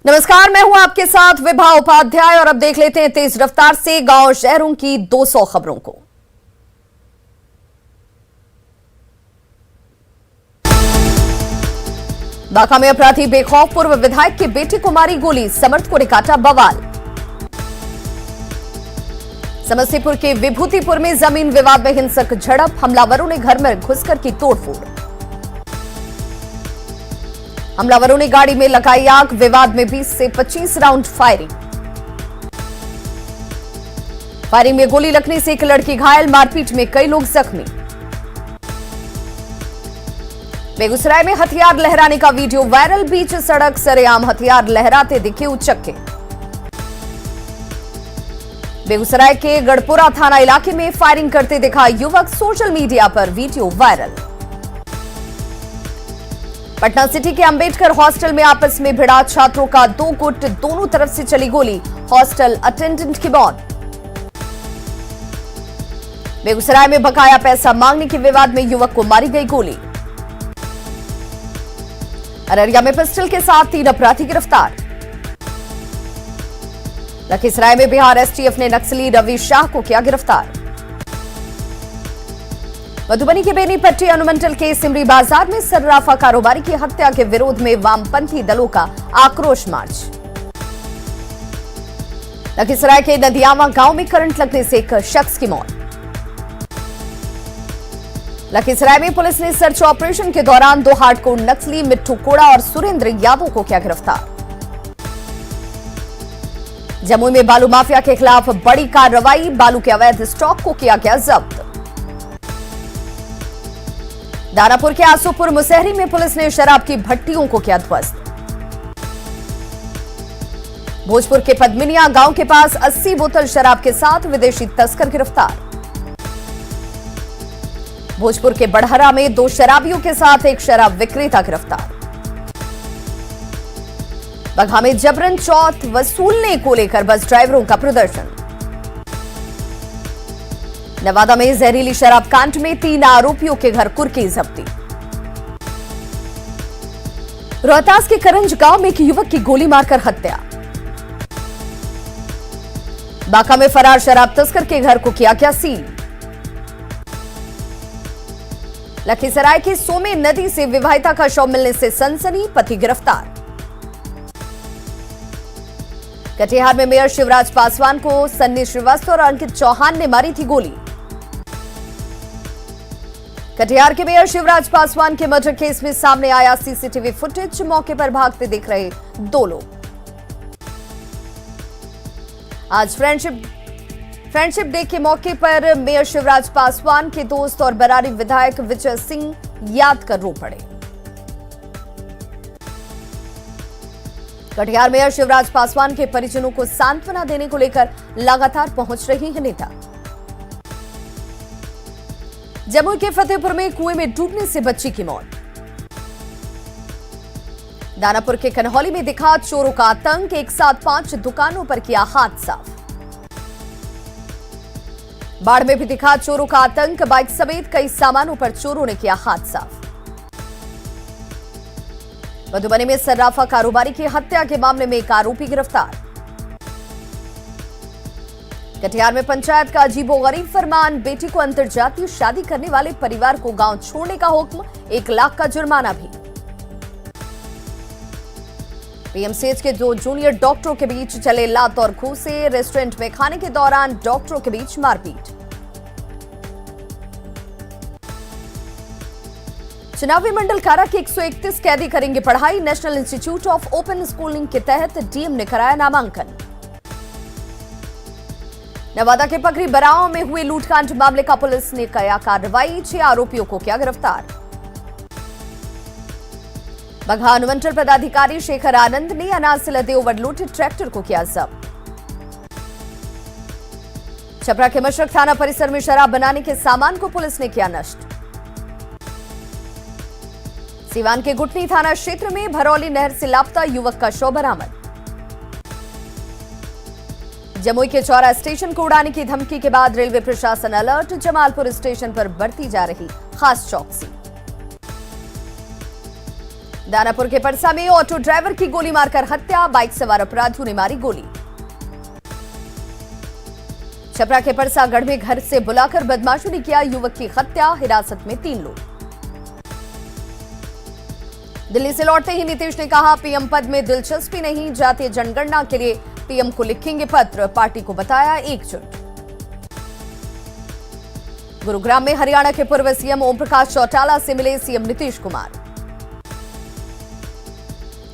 नमस्कार, मैं हूं आपके साथ विभा उपाध्याय और अब देख लेते हैं तेज रफ्तार से गांव शहरों की 200 खबरों को। बांका में अपराधी बेखौफ पूर्व विधायक की बेटी को मारी गोली, समर्थकों ने काटा बवाल। समस्तीपुर के विभूतिपुर में जमीन विवाद में हिंसक झड़प, हमलावरों ने घर में घुसकर की तोड़फोड़। हमलावरों ने गाड़ी में लगाई आग, विवाद में 20 से 25 राउंड फायरिंग। फायरिंग में गोली लगने से एक लड़की घायल, मारपीट में कई लोग जख्मी। बेगूसराय में हथियार लहराने का वीडियो वायरल, बीच सड़क सरेआम हथियार लहराते दिखे उचक्के। बेगूसराय के गढ़पुरा थाना इलाके में फायरिंग करते दिखा युवक, सोशल मीडिया पर वीडियो वायरल। पटना सिटी के अंबेडकर हॉस्टल में आपस में भिड़ा छात्रों का 2 गुट, दोनों तरफ से चली गोली, हॉस्टल अटेंडेंट की मौत। बेगूसराय में बकाया पैसा मांगने के विवाद में युवक को मारी गई गोली। अररिया में पिस्टल के साथ 3 अपराधी गिरफ्तार। लखीसराय में बिहार एसटीएफ ने नक्सली रवि शाह को किया गिरफ्तार। मधुबनी के बेनीपट्टी अनुमंडल के सिमरी बाजार में सर्राफा कारोबारी की हत्या के विरोध में वामपंथी दलों का आक्रोश मार्च। लखीसराय के नदियावा गांव में करंट लगने से एक शख्स की मौत। लखीसराय में पुलिस ने सर्च ऑपरेशन के दौरान 2 हार्डकोर नक्सली मिट्ठू कोड़ा और सुरेंद्र यादव को किया गिरफ्तार। जमुई में बालू माफिया के खिलाफ बड़ी कार्रवाई, बालू के अवैध स्टॉक को किया गया जब्त। दानापुर के आसुपुर मुसहरी में पुलिस ने शराब की भट्टियों को किया ध्वस्त। भोजपुर के पद्मिनिया गांव के पास 80 बोतल शराब के साथ विदेशी तस्कर गिरफ्तार। भोजपुर के बड़हरा में 2 शराबियों के साथ एक शराब विक्रेता गिरफ्तार। बगहा में जबरन चौथ वसूलने को लेकर बस ड्राइवरों का प्रदर्शन। नवादा में जहरीली शराब कांड में 3 आरोपियों के घर कुर्की जब्ती। रोहतास के करंज गांव में एक युवक की गोली मारकर हत्या। बांका में फरार शराब तस्कर के घर को किया गया सील। लखीसराय की सोमे नदी से विवाहिता का शव मिलने से सनसनी, पति गिरफ्तार। कटिहार में मेयर शिवराज पासवान को सन्नी श्रीवास्तव और अंकित चौहान ने मारी थी गोली। कटिहार के मेयर शिवराज पासवान के मर्डर केस में सामने आया सीसीटीवी फुटेज, मौके पर भागते दिख रहे 2 लोग। आज फ्रेंडशिप डे के मौके पर मेयर शिवराज पासवान के दोस्त और बरारी विधायक विजय सिंह याद कर रो पड़े। कटिहार मेयर शिवराज पासवान के परिजनों को सांत्वना देने को लेकर लगातार पहुंच रही है नेता। जमुई के फतेहपुर में कुएं में डूबने से बच्ची की मौत। दानापुर के कन्हौली में दिखा चोरों का आतंक, एक साथ 5 दुकानों पर किया हाथ साफ। बाढ़ में भी दिखा चोरों का आतंक, बाइक समेत कई सामानों पर चोरों ने किया हाथ साफ। मधुबनी में सर्राफा कारोबारी की हत्या के मामले में एक आरोपी गिरफ्तार। कटिहार में पंचायत का अजीबोगरीब फरमान, बेटी को अंतरजातीय शादी करने वाले परिवार को गांव छोड़ने का हुक्म, 1 लाख का जुर्माना भी। पीएमसीएच के 2 जूनियर डॉक्टरों के बीच चले लात और घूंसे, रेस्टोरेंट में खाने के दौरान डॉक्टरों के बीच मारपीट। चुनावी मंडल कारा के 131 कैदी करेंगे पढ़ाई, national institute of open schooling के तहत डीएम ने कराया नामांकन। नवादा के पकरी बराव में हुए लूटकांड मामले का पुलिस ने किया कार्रवाई, 6 आरोपियों को किया गिरफ्तार। बगहा अनुमंडल पदाधिकारी शेखर आनंद ने अनाज से लदे ओवरलोडेड ट्रैक्टर को किया जब्त। छपरा के मशरक थाना परिसर में शराब बनाने के सामान को पुलिस ने किया नष्ट। सीवान के गुटनी थाना क्षेत्र में भरौली नहर से लापता युवक का शव बरामद। जमुई के चौरा स्टेशन को उड़ाने की धमकी के बाद रेलवे प्रशासन अलर्ट, जमालपुर स्टेशन पर बरती जा रही खास चौकसी। दानापुर के परसा में ऑटो ड्राइवर की गोली मारकर हत्या, बाइक सवार अपराधियों ने मारी गोली। छपरा के परसागढ़ में घर से बुलाकर बदमाशों ने किया युवक की हत्या, हिरासत में 3 लोग। दिल्ली से लौटते ही नीतीश ने कहा पीएम पद में दिलचस्पी नहीं, जातीय जनगणना के लिए पीएम को लिखेंगे पत्र, पार्टी को बताया एकजुट। गुरुग्राम में हरियाणा के पूर्व सीएम ओम प्रकाश चौटाला से मिले सीएम नीतीश कुमार।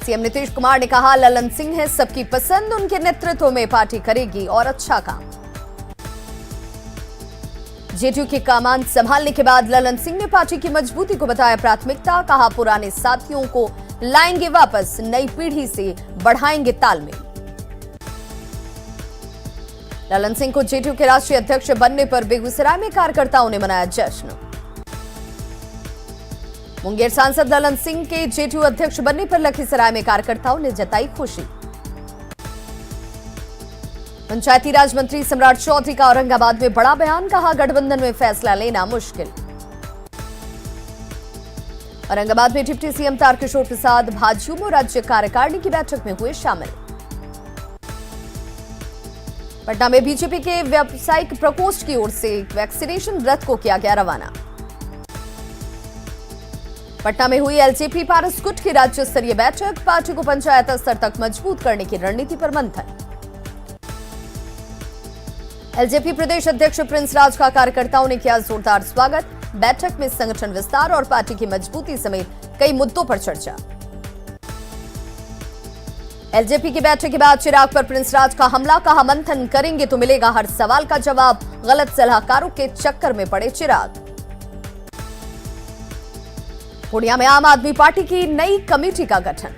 सीएम नीतीश कुमार ने कहा ललन सिंह है सबकी पसंद, उनके नेतृत्व में पार्टी करेगी और अच्छा काम। जेडीयू की कमान संभालने के बाद ललन सिंह ने पार्टी की मजबूती को बताया प्राथमिकता, कहा पुराने साथियों को लाएंगे वापस, नई पीढ़ी से बढ़ाएंगे तालमेल। ललन सिंह को जेडीयू के राष्ट्रीय अध्यक्ष बनने पर बेगूसराय में कार्यकर्ताओं ने मनाया जश्न। मुंगेर सांसद ललन सिंह के जेडीयू अध्यक्ष बनने पर लखीसराय में कार्यकर्ताओं ने जताई खुशी। पंचायती राज मंत्री सम्राट चौधरी का औरंगाबाद में बड़ा बयान, कहा गठबंधन में फैसला लेना मुश्किल। औरंगाबाद में डिप्टी सीएम तारकिशोर प्रसाद भाजयुमो राज्य कार्यकारिणी की बैठक में हुए शामिल। पटना में बीजेपी के व्यावसायिक प्रकोष्ठ की ओर से वैक्सीनेशन रथ को किया गया रवाना। पटना में हुई एलजेपी पारस गुट की राज्य स्तरीय बैठक, पार्टी को पंचायत स्तर तक मजबूत करने की रणनीति पर मंथन। एलजेपी प्रदेश अध्यक्ष प्रिंस राज का कार्यकर्ताओं ने किया जोरदार स्वागत, बैठक में संगठन विस्तार और पार्टी की मजबूती समेत कई मुद्दों पर चर्चा। एलजेपी की बैठक के बाद चिराग पर प्रिंस राज का हमला, कहा मंथन करेंगे तो मिलेगा हर सवाल का जवाब, गलत सलाहकारों के चक्कर में पड़े चिराग। पूर्णिया में आम आदमी पार्टी की नई कमेटी का गठन।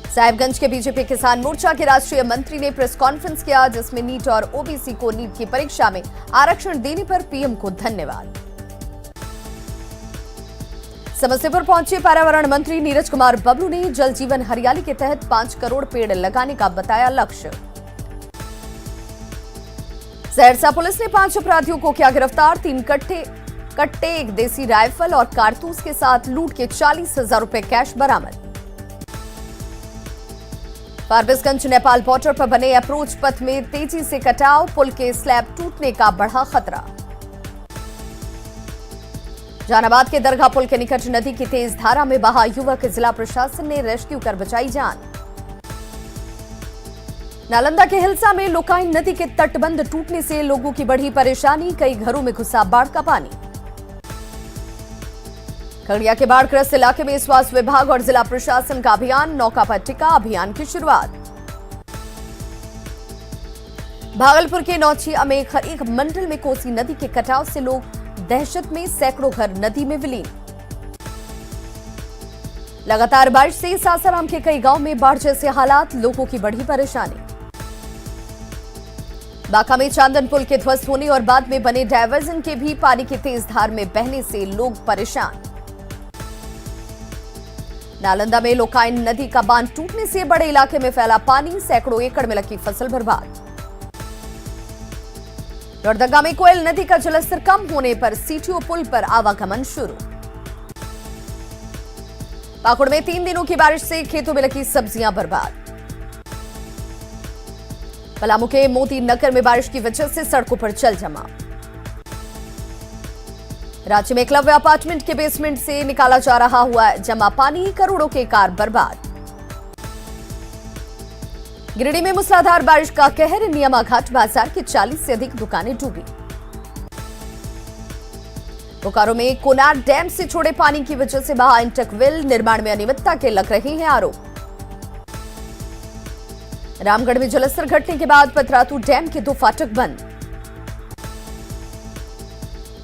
साहिबगंज के बीजेपी किसान मोर्चा के राष्ट्रीय मंत्री ने प्रेस कॉन्फ्रेंस किया, जिसमें नीट और ओबीसी को नीट की परीक्षा में आरक्षण देने पर पीएम को धन्यवाद। समस्तीपुर पहुंचे पर्यावरण मंत्री नीरज कुमार बबलू ने जल जीवन हरियाली के तहत 5 करोड़ पेड़ लगाने का बताया लक्ष्य। सहरसा पुलिस ने 5 अपराधियों को किया गिरफ्तार, 3 कट्टे, 1 देसी राइफल और कारतूस के साथ लूट के 40,000 रुपए कैश बरामद। फारबिसगंज नेपाल बॉर्डर पर बने अप्रोच पथ में तेजी से कटाव, पुल के स्लैब टूटने का बढ़ा खतरा। जहानाबाद के दरगाह पुल के निकट नदी की तेज धारा में बहा युवक, जिला प्रशासन ने रेस्क्यू कर बचाई जान। नालंदा के हिल्सा में लोकाइन नदी के तटबंध टूटने से लोगों की बढ़ी परेशानी, कई घरों में घुसा बाढ़ का पानी। खगड़िया के बाढ़ग्रस्त इलाके में स्वास्थ्य विभाग और जिला प्रशासन का अभियान, नौका पर टिका अभियान की शुरुआत। भागलपुर के नौचिया में एक मंडल में कोसी नदी के कटाव से लोग दहशत में, सैकड़ों घर नदी में विलीन। लगातार बारिश से सासाराम के कई गांव में बाढ़ जैसे हालात, लोगों की बढ़ी परेशानी। बांका में चांदन पुल के ध्वस्त होने और बाद में बने डायवर्जन के भी पानी की तेज धार में बहने से लोग परेशान। नालंदा में लोकाइन नदी का बांध टूटने से बड़े इलाके में फैला पानी, सैकड़ों एकड़ में लगी फसल बर्बाद। लोहरदगा में कोयल नदी का जलस्तर कम होने पर सीटीओ पुल पर आवागमन शुरू। पाकुड़ में 3 दिनों की बारिश से खेतों में लगी सब्जियां बर्बाद। पलामू के मोती नगर में बारिश की वजह से सड़कों पर जल जमाव। राज्य में एकलव्य अपार्टमेंट के बेसमेंट से निकाला जा रहा हुआ जमा पानी, करोड़ों के कार बर्बाद। गिरिडीह में मूसलाधार बारिश का कहर, नियमा घाट बाजार की 40 से अधिक दुकानें डूबी। बोकारो में कोनार डैम से छोड़े पानी की वजह से बहा इंटकवेल, निर्माण में अनियमितता के लग रहे हैं आरोप। रामगढ़ में जलस्तर घटने के बाद पतरातू डैम के 2 फाटक बंद।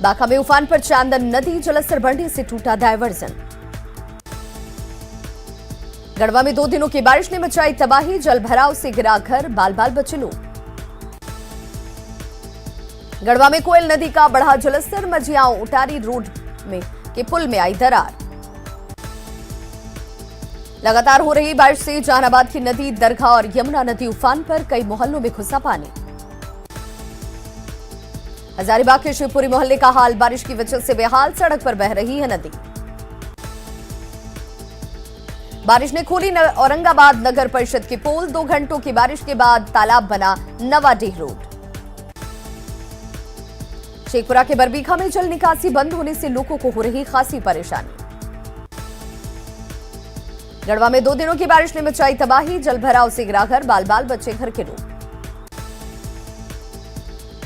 बांका में उफान पर चांदन नदी, जलस्तर बढ़ने से टूटा डायवर्जन। गढ़वा में 2 दिनों की बारिश ने मचाई तबाही, जल भराव से गिरा घर, बाल बाल बचे लोग। गढ़वा में कोयल नदी का बढ़ा जलस्तर, मझियाओं उटारी रोड में के पुल में आई दरार। लगातार हो रही बारिश से जहानाबाद की नदी, दरगाह और यमुना नदी उफान पर, कई मोहल्लों में घुसा पानी। हजारीबाग के शिवपुरी मोहल्ले का हाल, बारिश की वजह से बेहाल, सड़क पर बह रही है नदी। बारिश ने खोली औरंगाबाद नगर परिषद की पोल। 2 घंटों की बारिश के बाद तालाब बना नवाडीह रोड। शेखपुरा के बरबीघा में जल निकासी बंद होने से लोगों को हो रही खासी परेशानी। गढ़वा में 2 दिनों की बारिश ने मचाई तबाही। जल भराव से गिरा घर, बाल बाल बचे घर के लोग।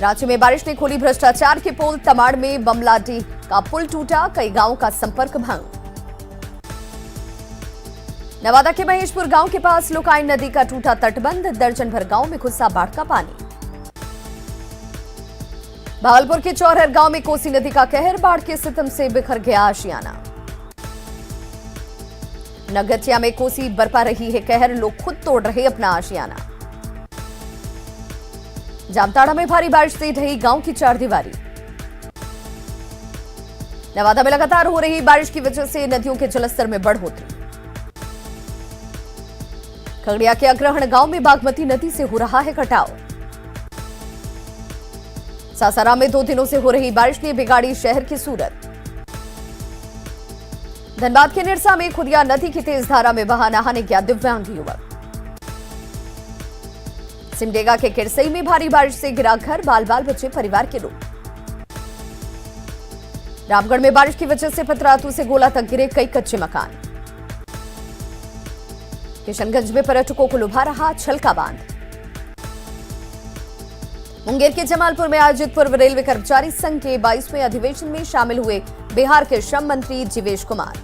रांची में बारिश ने खोली भ्रष्टाचार के पोल। तमाड़ में बमलाडीह का पुल टूटा, कई गांवों का संपर्क भंग। नवादा के महेशपुर गांव के पास लुकाइन नदी का टूटा तटबंध। दर्जन भर गांव में घुसा बाढ़ का पानी। भागलपुर के चौरहर गांव में कोसी नदी का कहर। बाढ़ के सितम से बिखर गया आशियाना। नगचिया में कोसी बरपा रही है कहर। लोग खुद तोड़ रहे अपना आशियाना। जामताड़ा में भारी बारिश से ढही गांव की 4 दीवारी। नवादा में लगातार हो रही बारिश की वजह से नदियों के जलस्तर में बढ़ोतरी। खगड़िया के अग्रहण गांव में बागमती नदी से हो रहा है कटाव। सासाराम में 2 दिनों से हो रही बारिश ने बिगाड़ी शहर की सूरत। धनबाद के निरसा में खुदिया नदी की तेज धारा में बहा नहाने गया दिव्यांग युवक। सिमडेगा के किरसई में भारी बारिश से गिरा घर, बाल बाल बचे परिवार के लोग। रामगढ़ में बारिश की वजह से पतरातू से गोला तक गिरे कई कच्चे मकान। किशनगंज में पर्यटकों को लुभा रहा छलका बांध। मुंगेर के जमालपुर में आयोजित पूर्व रेलवे कर्मचारी संघ के 22वें अधिवेशन में शामिल हुए बिहार के श्रम मंत्री जीवेश कुमार।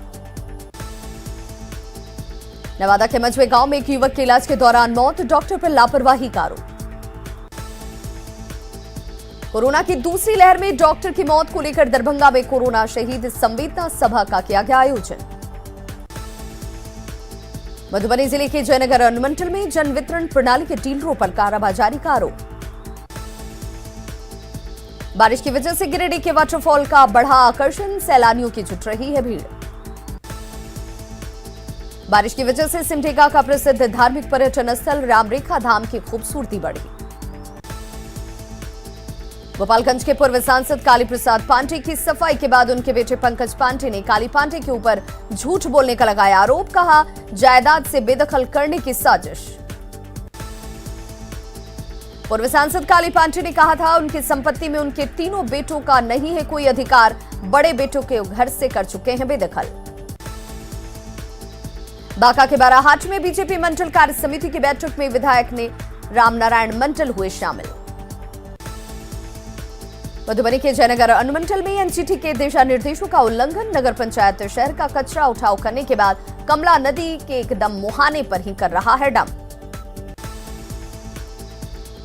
नवादा के मझवे गांव में एक युवक के इलाज के दौरान मौत, डॉक्टर पर लापरवाही का आरोप। कोरोना की दूसरी लहर में डॉक्टर की मौत को लेकर दरभंगा में कोरोना शहीद संवेदना सभा का किया गया आयोजन। मधुबनी जिले के जयनगर अनुमंडल में जन वितरण प्रणाली के डीलरों पर कालाबाजारी का आरोप। बारिश की वजह से गिरिडीह के वाटरफॉल का बढ़ा आकर्षण, सैलानियों की जुट रही है भीड़। बारिश की वजह से सिमडेगा का प्रसिद्ध धार्मिक पर्यटन स्थल रामरेखा धाम की खूबसूरती बढ़ी। गोपालगंज के पूर्व सांसद काली प्रसाद पांडे की सफाई के बाद उनके बेटे पंकज पांडे ने काली पांडे के ऊपर झूठ बोलने का लगाया आरोप। कहा, जायदाद से बेदखल करने की साजिश। पूर्व सांसद काली पांडे ने कहा था, उनकी संपत्ति में उनके 3 बेटों का नहीं है कोई अधिकार। बड़े बेटों के घर से कर चुके हैं बेदखल। बांका के बाराहाट में बीजेपी मंडल कार्य समिति की बैठक में विधायक ने रामनारायण मंडल हुए शामिल। मधुबनी के जयनगर अनुमंडल में एनजीटी के दिशा निर्देशों का उल्लंघन। नगर पंचायत शहर का कचरा उठाव करने के बाद कमला नदी के एकदम मुहाने पर ही कर रहा है डंप।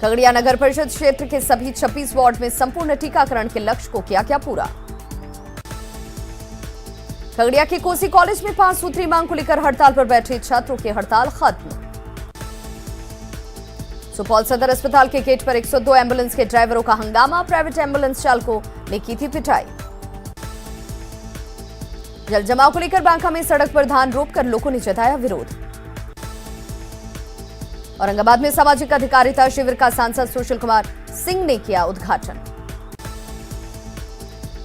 खगड़िया नगर परिषद क्षेत्र के सभी 26 वार्ड में संपूर्ण टीकाकरण के लक्ष्य को किया गया पूरा। खगड़िया के कोसी कॉलेज में 5 सूत्री मांग को लेकर हड़ताल पर बैठे छात्रों की हड़ताल खत्म। सुपौल सदर अस्पताल के गेट पर 102 एम्बुलेंस के ड्राइवरों का हंगामा। प्राइवेट एम्बुलेंस चालकों ने की थी पिटाई। जल जमाव को लेकर बांका में सड़क पर धान रोककर लोगों ने जताया विरोध। औरंगाबाद में सामाजिक अधिकारिता शिविर का सांसद सुशील कुमार सिंह ने किया उद्घाटन।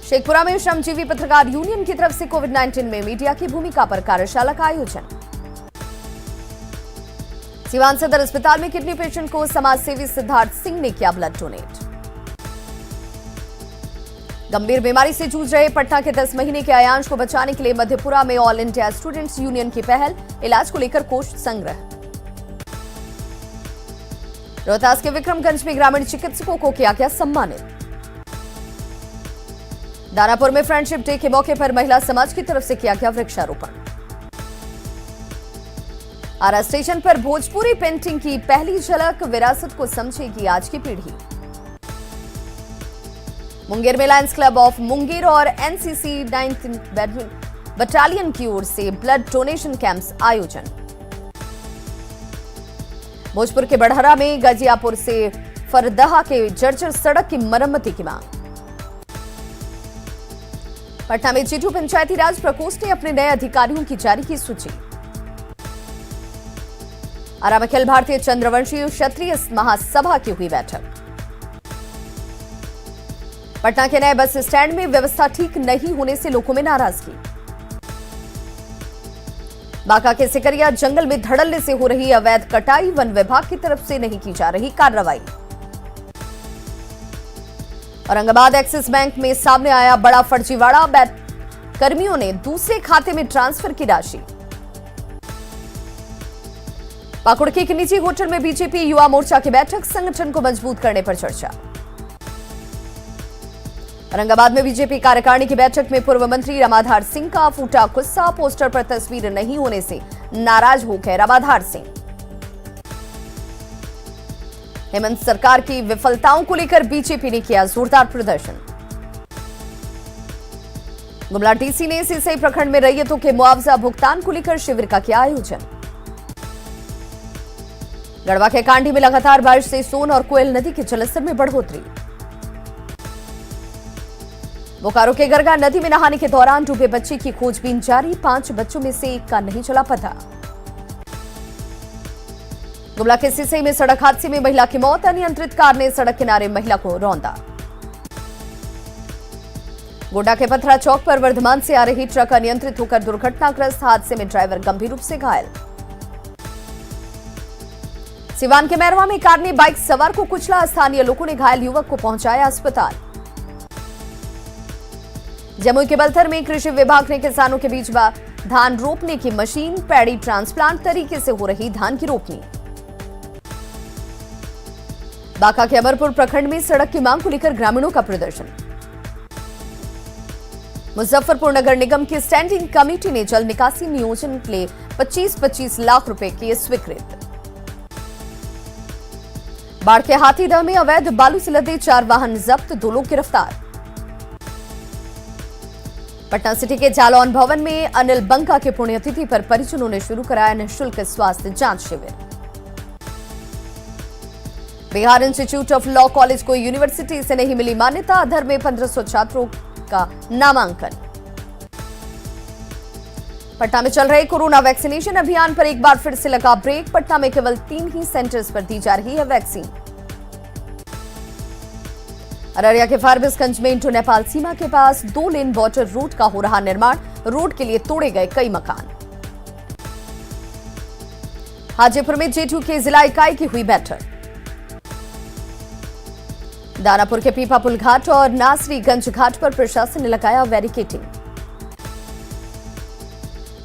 शेखपुरा में श्रमजीवी पत्रकार यूनियन की तरफ से कोविड-19 में मीडिया की भूमिका पर कार्यशाला का आयोजन। सिवान सदर अस्पताल में किडनी पेशेंट को समाजसेवी सिद्धार्थ सिंह ने किया ब्लड डोनेट। गंभीर बीमारी से जूझ रहे पटना के 10 महीने के आयांश को बचाने के लिए मधेपुरा में ऑल इंडिया स्टूडेंट्स यूनियन की पहल। इलाज को लेकर कोष संग्रह। रोहतास के विक्रमगंज में ग्रामीण चिकित्सकों को किया गया सम्मानित। दानापुर में फ्रेंडशिप डे के मौके पर महिला समाज की तरफ से किया गया वृक्षारोपण। आरा स्टेशन पर भोजपुरी पेंटिंग की पहली झलक। विरासत को समझेगी आज की पीढ़ी। मुंगेर में लायंस क्लब ऑफ मुंगेर और एनसीसी 9th बटालियन की ओर से ब्लड डोनेशन कैंप्स आयोजन। भोजपुर के बढ़हरा में गाजियापुर से फरदहा के जर्जर सड़क की मरम्मती की मांग। पटना में जीटू पंचायती राज प्रकोष्ठ ने अपने नए अधिकारियों की जारी की सूची। आरा में अखिल भारतीय चंद्रवंशी क्षत्रिय महासभा की हुई बैठक। पटना के नए बस स्टैंड में व्यवस्था ठीक नहीं होने से लोगों में नाराजगी। बांका के सिकरिया जंगल में धड़ल्ले से हो रही अवैध कटाई, वन विभाग की तरफ से नहीं की जा रही कार्रवाई। औरंगाबाद एक्सिस बैंक में सामने आया बड़ा फर्जीवाड़ा, बैंक कर्मियों ने दूसरे खाते में ट्रांसफर की राशि। पाकुड़ के एक निजी होटल में बीजेपी युवा मोर्चा की बैठक, संगठन को मजबूत करने पर चर्चा। औरंगाबाद में बीजेपी कार्यकारिणी की बैठक में पूर्व मंत्री रामाधार सिंह का फूटा गुस्सा, पोस्टर पर तस्वीर नहीं होने से नाराज हो गए रामाधार सिंह। हेमंत सरकार की विफलताओं को लेकर बीजेपी ने किया जोरदार प्रदर्शन। गुमला डीसी ने सिसई प्रखंड में रैयतों के मुआवजा भुगतान को लेकर शिविर का किया आयोजन। गढ़वा के कांडी में लगातार बारिश से सोन और कोयल नदी के जलस्तर में बढ़ोतरी। बोकारो के गरगा नदी में नहाने के दौरान डूबे बच्चे की खोजबीन जारी, 5 बच्चों में से एक का नहीं चला पता। गुमला के सिसई में सड़क हादसे में महिला की मौत, अनियंत्रित कार ने सड़क किनारे महिला को रौंदा। गोड्डा के पथरा चौक पर वर्धमान से आ रही ट्रक अनियंत्रित होकर दुर्घटनाग्रस्त, हादसे में ड्राइवर गंभीर रूप से घायल। सिवान के मैरवा में कार ने बाइक सवार को कुचला, स्थानीय लोगों ने घायल युवक को पहुंचाया अस्पताल। जमुई के बलथर में कृषि विभाग ने किसानों के बीच धान रोपने की मशीन, पैडी ट्रांसप्लांट तरीके से हो रही धान की रोपनी। बांका के अमरपुर प्रखंड में सड़क की मांग को लेकर ग्रामीणों का प्रदर्शन। मुजफ्फरपुर नगर निगम की स्टैंडिंग कमेटी ने जल निकासी नियोजन के लिए 25-25 लाख रुपए किए स्वीकृत। बाढ़ के हाथीदह में अवैध बालू से लदे 4 वाहन जब्त, 2 लोग गिरफ्तार। पटना सिटी के जालौन भवन में अनिल बंका के पुण्यतिथि पर परिजनों ने शुरू कराया निःशुल्क स्वास्थ्य जांच शिविर। Bihar institute of law college को यूनिवर्सिटी से नहीं मिली मान्यता, अधर में 1500 छात्रों का नामांकन। पटना में चल रहे कोरोना वैक्सीनेशन अभियान पर एक बार फिर से लगा ब्रेक, पटना में केवल 3 ही सेंटर्स पर दी जा रही है वैक्सीन। अररिया के फारबिसगंज में इंडो नेपाल सीमा के पास 2 लेन बॉर्डर रोड का हो रहा निर्माण, रोड के लिए तोड़े गए कई मकान। हाजीपुर में जेडीयू की जिला इकाई की हुई बैठक। दानापुर के पीपापुल घाट और नासरीगंज घाट पर प्रशासन ने लगाया बैरिकेडिंग।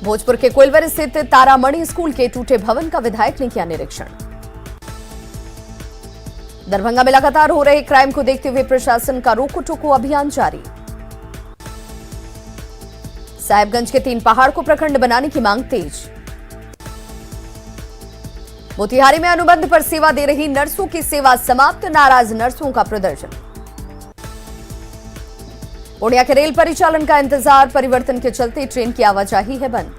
भोजपुर के कोइलवर स्थित तारामणि स्कूल के टूटे भवन का विधायक ने किया निरीक्षण। दरभंगा में लगातार हो रहे क्राइम को देखते हुए प्रशासन का रोको टोको अभियान जारी। साहेबगंज के 3 पहाड़ को प्रखंड बनाने की मांग तेज। मोतिहारी में अनुबंध पर सेवा दे रही नर्सों की सेवा समाप्त, नाराज नर्सों का प्रदर्शन। पूर्णिया के रेल परिचालन का इंतजार, परिवर्तन के चलते ट्रेन की आवाजाही है बंद।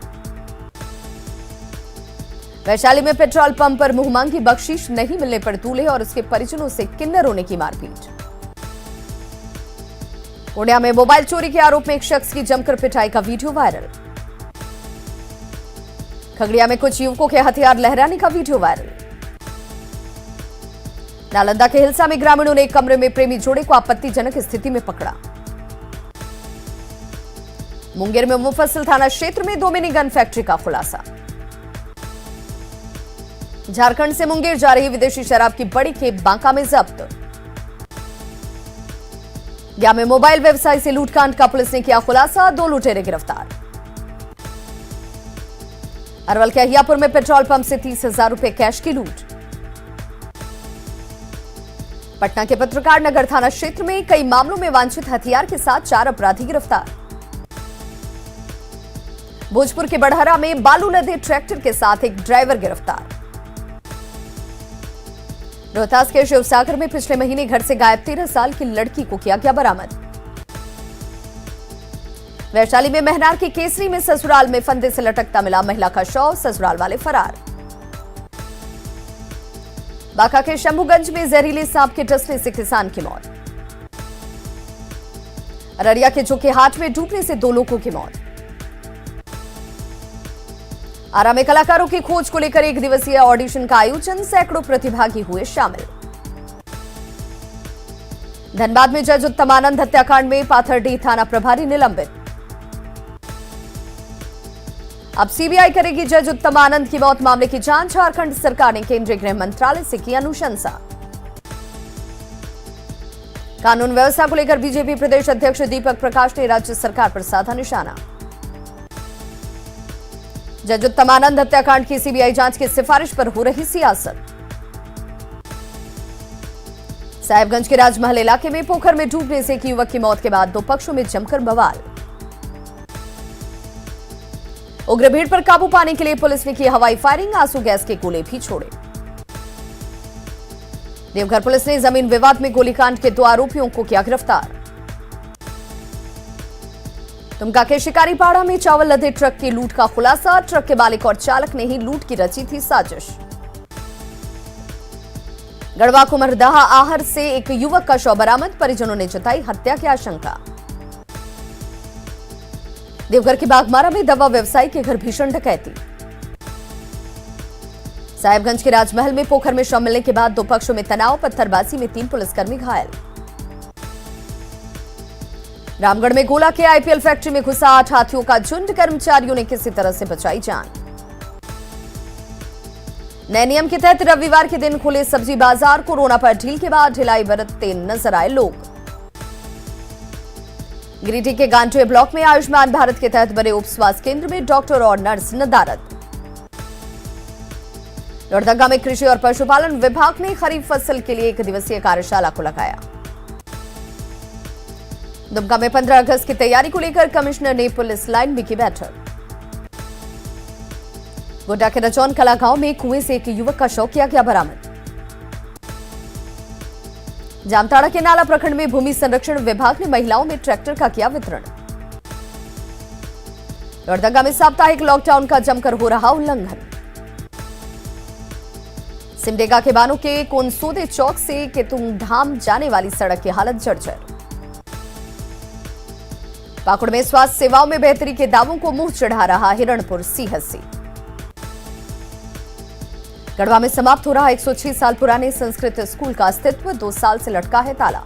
वैशाली में पेट्रोल पंप पर मुंहमांगी बख्शीश नहीं मिलने पर दूल्हे और उसके परिजनों से किन्नरों ने की मारपीट। पूर्णिया में मोबाइल चोरी के आरोप में एक शख्स की जमकर पिटाई का वीडियो वायरल। खगड़िया में कुछ युवकों के हथियार लहराने का वीडियो वायरल। नालंदा के हिलसा में ग्रामीणों ने एक कमरे में प्रेमी जोड़े को आपत्तिजनक स्थिति में पकड़ा। मुंगेर में मुफस्सिल थाना क्षेत्र में 2 मिनी गन फैक्ट्री का खुलासा। झारखंड से मुंगेर जा रही विदेशी शराब की बड़ी खेप बांका में जब्त। गया में मोबाइल व्यवसाय से लूटकांड का पुलिस ने किया खुलासा, 2 लुटेरे गिरफ्तार। अरवल के अहियापुर में पेट्रोल पंप से 30,000 रुपए कैश की लूट। पटना के पत्रकार नगर थाना क्षेत्र में कई मामलों में वांछित हथियार के साथ 4 अपराधी गिरफ्तार। भोजपुर के बड़हरा में बालू लदे ट्रैक्टर के साथ एक ड्राइवर गिरफ्तार। रोहतास के शिवसागर में पिछले महीने घर से गायब 13 साल की लड़की को किया गया बरामद। वैशाली में महनार के केसरी में ससुराल में फंदे से लटकता मिला महिला का शव, ससुराल वाले फरार। बांका के शंभूगंज में जहरीले सांप के डसने से किसान की मौत। अररिया के जोकीहाट में डूबने से 2 लोगों की मौत। आरा में कलाकारों की खोज को लेकर 1 दिवसीय ऑडिशन का आयोजन, सैकड़ों प्रतिभागी हुए शामिल। धनबाद में जज उत्तमानंद हत्याकांड में पाथरडीह थाना प्रभारी निलंबित। अब सीबीआई करेगी जज उत्तम आनंद की मौत मामले की जांच। झारखंड सरकार ने केंद्रीय गृह मंत्रालय से की अनुशंसा। कानून व्यवस्था को लेकर बीजेपी प्रदेश अध्यक्ष दीपक प्रकाश ने राज्य सरकार पर साधा निशाना। जज उत्तम आनंद हत्याकांड की सीबीआई जांच की सिफारिश पर हो रही सियासत। साहिबगंज के राजमहल इलाके में पोखर में डूबने से एक युवक की मौत के बाद दो पक्षों में जमकर बवाल। उग्र भीड़ पर काबू पाने के लिए पुलिस ने की हवाई फायरिंग, आंसू गैस के गोले भी छोड़े। देवघर पुलिस ने जमीन विवाद में गोलीकांड के 2 आरोपियों को किया गिरफ्तार। दुमका के शिकारीपाड़ा में चावल लदे ट्रक की लूट का खुलासा। ट्रक के मालिक और चालक ने ही लूट की रची थी साजिश। गढ़वा कुमरदह आहर से एक युवक का शव बरामद, परिजनों ने जताई हत्या की आशंका। देवघर के बागमारा में दवा व्यवसायी के घर भीषण डकैती। साहिबगंज के राजमहल में पोखर में शव मिलने के बाद 2 पक्षों में तनाव, पत्थरबाजी में 3 पुलिसकर्मी घायल। रामगढ़ में गोला के आईपीएल फैक्ट्री में घुसा 8 हाथियों का झुंड, कर्मचारियों ने किसी तरह से बचाई जान। नए नियम के तहत रविवार के दिन खुले सब्जी बाजार, कोरोना पर ढील के बाद ढिलाई बरतते नजर आए लोग। गिरिडीह के गांठे ब्लॉक में आयुष्मान भारत के तहत बने उप स्वास्थ्य केंद्र में डॉक्टर और नर्स नदारद। लोहरदगा में कृषि और पशुपालन विभाग ने खरीफ फसल के लिए 1 दिवसीय कार्यशाला को लगाया। दुमका में 15 अगस्त की तैयारी को लेकर कमिश्नर ने पुलिस लाइन में की बैठक। गोड्डा के रजौन कला गांव में कुएं से एक युवक का शव किया गया बरामद। जामताड़ा के नाला प्रखंड में भूमि संरक्षण विभाग ने महिलाओं में ट्रैक्टर का किया वितरण। लोहरदगा में साप्ताहिक लॉकडाउन का जमकर हो रहा उल्लंघन। सिमडेगा के बानों के कोनसोदे चौक से केतुंग धाम जाने वाली सड़क की हालत जर्जर। पाकुड़ में स्वास्थ्य सेवाओं में बेहतरी के दावों को मुंह चढ़ा रहा हिरणपुर सीएचसी। गढ़वा में समाप्त हो रहा 106 साल पुराने संस्कृत स्कूल का अस्तित्व, 2 साल से लटका है ताला।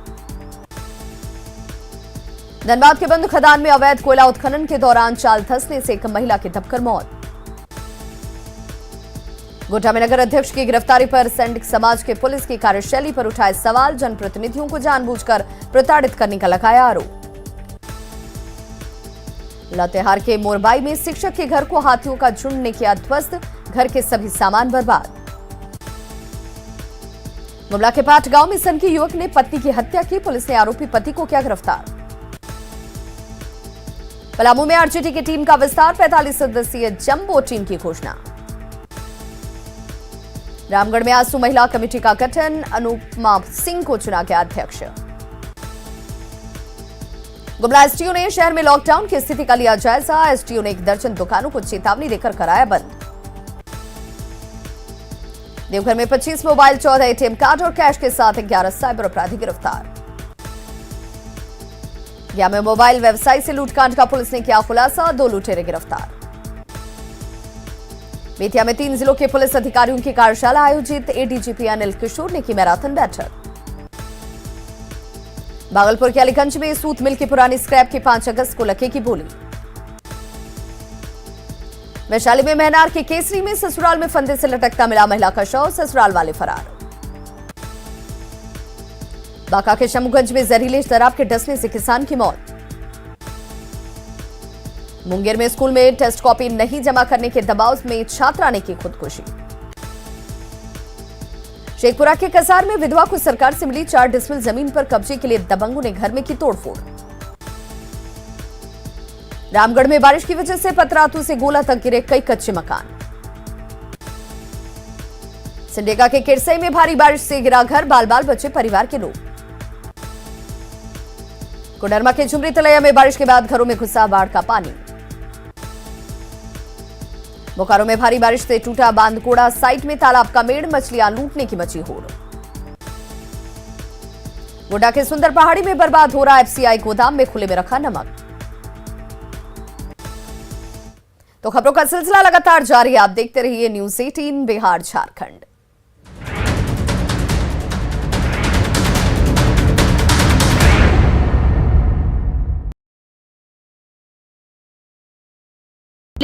धनबाद के बंद खदान में अवैध कोयला उत्खनन के दौरान चाल धंसने से एक महिला की दबकर मौत। गोड्डा में नगर अध्यक्ष की गिरफ्तारी पर सैंडिक समाज के पुलिस की कार्यशैली पर उठाए सवाल, जनप्रतिनिधियों को जानबूझकर प्रताड़ित करने का लगाया आरोप। लातेहार के मोरबाई में शिक्षक के घर को हाथियों का झुंड ने किया ध्वस्त, घर के सभी सामान बर्बाद। गुमला के पाट गांव में सनकी युवक ने पत्नी की हत्या की, पुलिस ने आरोपी पति को किया गिरफ्तार। पलामू में आरजेडी की टीम का विस्तार, 45 सदस्यीय जंबो टीम की घोषणा। रामगढ़ में आंसू महिला कमेटी का गठन, अनुपमा सिंह को चुना गया अध्यक्ष। गुमला एसटीओ ने शहर में लॉकडाउन की स्थिति का लिया जायजा। एसटीओ ने 1 दर्जन दुकानों को चेतावनी देकर कराया बंद। देवघर में 25 मोबाइल, 14 एटीएम कार्ड और कैश के साथ 11 साइबर अपराधी गिरफ्तार। गया में मोबाइल व्यवसायी से लूटकांड का पुलिस ने किया खुलासा, 2 लुटेरे गिरफ्तार। बेतिया में 3 जिलों के पुलिस अधिकारियों की कार्यशाला आयोजित, एडीजीपी अनिल किशोर ने की मैराथन बैठक। भागलपुर के अलीगंज में सूत मिल की पुरानी स्क्रैप की 5 अगस्त को लगेगी बोली। वैशाली में महनार के केसरी में ससुराल में फंदे से लटकता मिला महिला का शव, ससुराल वाले फरार। बांका के शंभूगंज में जहरीले शराब के डसने से किसान की मौत। मुंगेर में स्कूल में टेस्ट कॉपी नहीं जमा करने के दबाव में छात्रा ने की खुदकुशी। शेखपुरा के कसार में विधवा को सरकार से मिली 4 डिसमिल जमीन पर कब्जे के लिए दबंगों ने घर में की तोड़फोड़। रामगढ़ में बारिश की वजह से पतरातू से गोला तक गिरे कई कच्चे मकान। सिमडेगा के किरसई में भारी बारिश से गिरा घर, बाल बाल बचे परिवार के लोग। कोडरमा के झुमरी तलैया में बारिश के बाद घरों में घुसा बाढ़ का पानी। बोकारो में भारी बारिश से टूटा बांदकोड़ा साइट में तालाब का मेड़, मछलियां लूटने की मची होड़। गोड्डा के सुंदर पहाड़ी में बर्बाद हो रहा एफसीआई गोदाम में खुले में रखा नमक। तो खबरों का सिलसिला लगातार जारी है, आप देखते रहिए न्यूज़ 18 बिहार झारखंड।